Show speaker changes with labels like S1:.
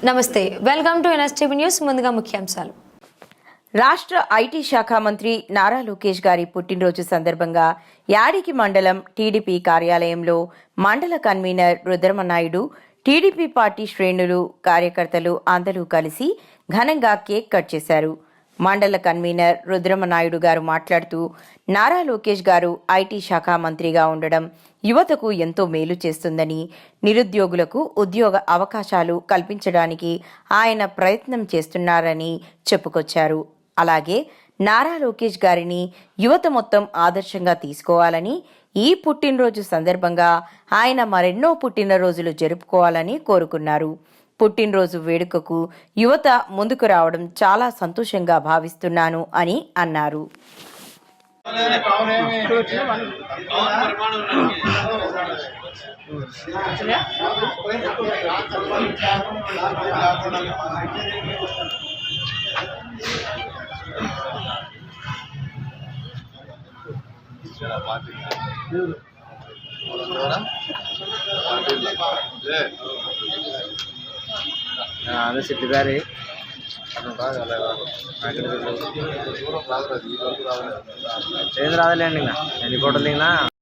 S1: నమస్తే, welcome to NSTV news. ముందుగా ముఖ్యాంశాలు.
S2: రాష్ట్ర ఐటీ శాఖ మంత్రి నారా లోకేష్ గారి పుట్టినరోజు సందర్భంగా యాడికి మండలం టీడీపీ కార్యాలయంలో మండల కన్వీనర్ రుద్రమనాయుడు, టీడీపీ పార్టీ శ్రేణులు, కార్యకర్తలు అందరూ కలిసి ఘనంగా కేక్ కట్ చేశారు. మండల కన్వీనర్ రుద్రమనాయుడు గారు మాట్లాడుతూ, నారా లోకేష్ గారు ఐటీ శాఖ మంత్రిగా ఉండడం యువతకు ఎంతో మేలు చేస్తుందని, నిరుద్యోగులకు ఉద్యోగ అవకాశాలు కల్పించడానికి ఆయన ప్రయత్నం చేస్తున్నారని చెప్పుకొచ్చారు. అలాగే నారా లోకేష్ గారిని యువత మొత్తం ఆదర్శంగా తీసుకోవాలని, ఈ పుట్టినరోజు సందర్భంగా ఆయన మరెన్నో పుట్టినరోజులు జరుపుకోవాలని కోరుకున్నారు. పుట్టినరోజు వేడుకకు యువత ముందుకు రావడం చాలా సంతోషంగా భావిస్తున్నాను అని అన్నారు.
S3: అదే సిద్ధిగారి చేంజ్ రాదులేండి. ఇంకా ఎన్ని ఫోటోలు దిగినా